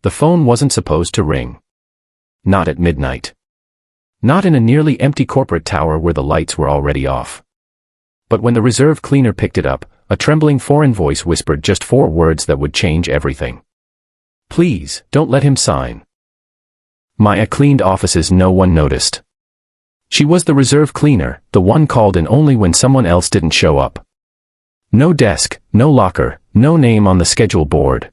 The phone wasn't supposed to ring. Not at midnight. Not in a nearly empty corporate tower where the lights were already off. But when the reserve cleaner picked it up, a trembling foreign voice whispered just 4 words that would change everything. "Please, don't let him sign." Maya cleaned offices no one noticed. She was the reserve cleaner, the one called in only when someone else didn't show up. No desk, no locker, no name on the schedule board.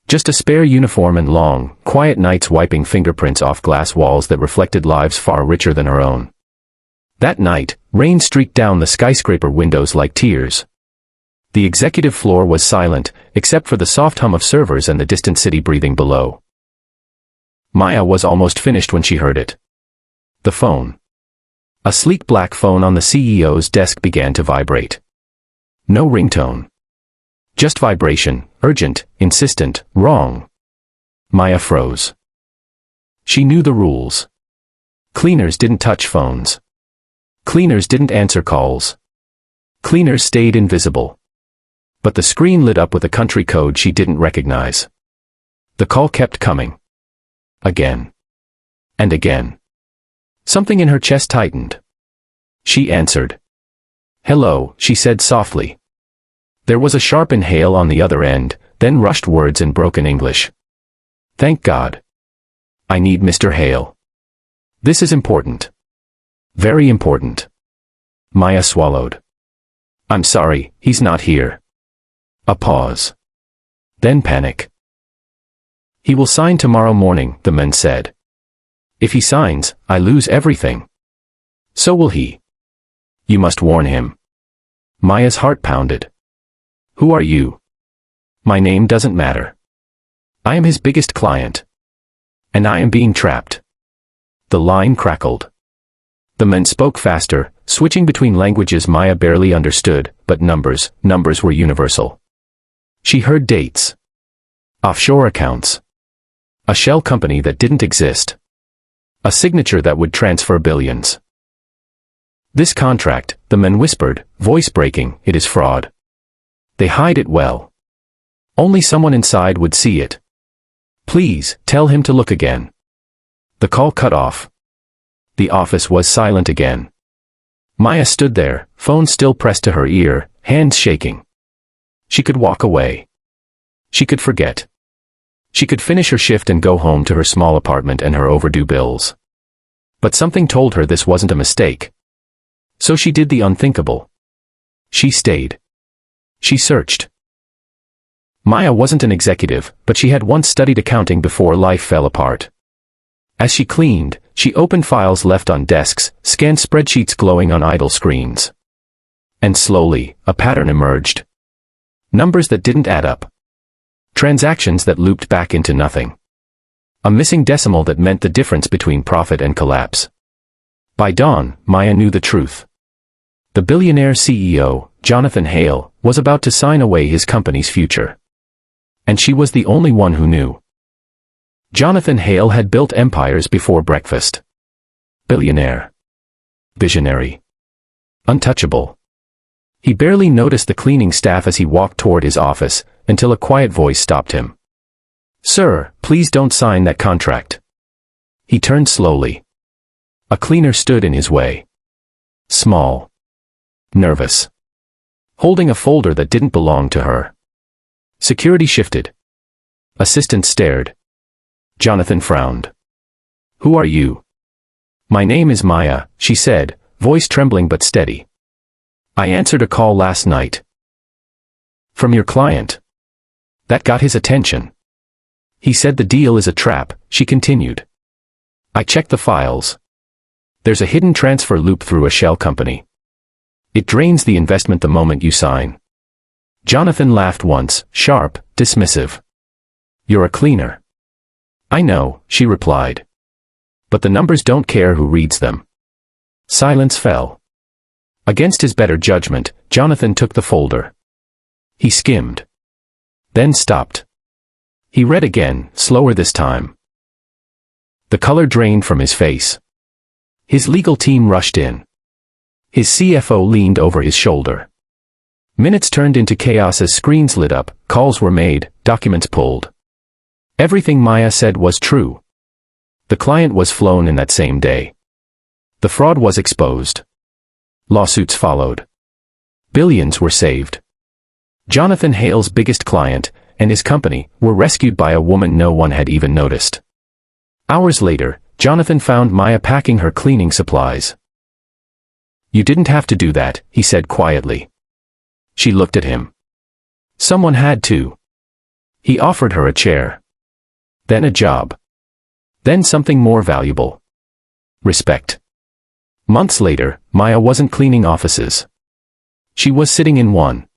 Just a spare uniform and long, quiet nights wiping fingerprints off glass walls that reflected lives far richer than her own. That night, rain streaked down the skyscraper windows like tears. The executive floor was silent, except for the soft hum of servers and the distant city breathing below. Maya was almost finished when she heard it. The phone. A sleek black phone on the CEO's desk began to vibrate. No ringtone. Just vibration, urgent, insistent, wrong. Maya froze. She knew the rules. Cleaners didn't touch phones. Cleaners didn't answer calls. Cleaners stayed invisible. But the screen lit up with a country code she didn't recognize. The call kept coming. Again. And again. Something in her chest tightened. She answered. "Hello," she said softly. There was a sharp inhale on the other end, then rushed words in broken English. "Thank God. I need Mr. Hale. This is important. Very important." Maya swallowed. "I'm sorry, he's not here." A pause. Then panic. "He will sign tomorrow morning," the man said. "If he signs, I lose everything." "So will he. You must warn him." Maya's heart pounded. "Who are you?" "My name doesn't matter. I am his biggest client. And I am being trapped." The line crackled. The man spoke faster, switching between languages Maya barely understood, but numbers were universal. She heard dates. Offshore accounts. A shell company that didn't exist. A signature that would transfer billions. "This contract," the man whispered, voice breaking, "it is fraud. They hide it well. Only someone inside would see it. Please, tell him to look again." The call cut off. The office was silent again. Maya stood there, phone still pressed to her ear, hands shaking. She could walk away. She could forget. She could finish her shift and go home to her small apartment and her overdue bills. But something told her this wasn't a mistake. So she did the unthinkable. She stayed. She searched. Maya wasn't an executive, but she had once studied accounting before life fell apart. As she cleaned, she opened files left on desks, scanned spreadsheets glowing on idle screens. And slowly, a pattern emerged. Numbers that didn't add up. Transactions that looped back into nothing. A missing decimal that meant the difference between profit and collapse. By dawn, Maya knew the truth. The billionaire CEO, Jonathan Hale, was about to sign away his company's future. And she was the only one who knew. Jonathan Hale had built empires before breakfast. Billionaire. Visionary. Untouchable. He barely noticed the cleaning staff as he walked toward his office, until a quiet voice stopped him. "Sir, please don't sign that contract." He turned slowly. A cleaner stood in his way. Small. Nervous. Holding a folder that didn't belong to her. Security shifted. Assistant stared. Jonathan frowned. "Who are you?" "My name is Maya," she said, voice trembling but steady. "I answered a call last night." "From your client." That got his attention. "He said the deal is a trap," she continued. "I checked the files. There's a hidden transfer loop through a shell company. It drains the investment the moment you sign." Jonathan laughed once, sharp, dismissive. "You're a cleaner." "I know," she replied. "But the numbers don't care who reads them." Silence fell. Against his better judgment, Jonathan took the folder. He skimmed. Then stopped. He read again, slower this time. The color drained from his face. His legal team rushed in. His CFO leaned over his shoulder. Minutes turned into chaos as screens lit up, calls were made, documents pulled. Everything Maya said was true. The client was flown in that same day. The fraud was exposed. Lawsuits followed. Billions were saved. Jonathan Hale's biggest client, and his company, were rescued by a woman no one had even noticed. Hours later, Jonathan found Maya packing her cleaning supplies. "You didn't have to do that," he said quietly. She looked at him. "Someone had to." He offered her a chair. Then a job. Then something more valuable. Respect. Months later, Maya wasn't cleaning offices. She was sitting in one.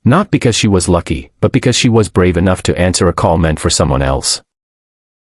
Not because she was lucky, but because she was brave enough to answer a call meant for someone else.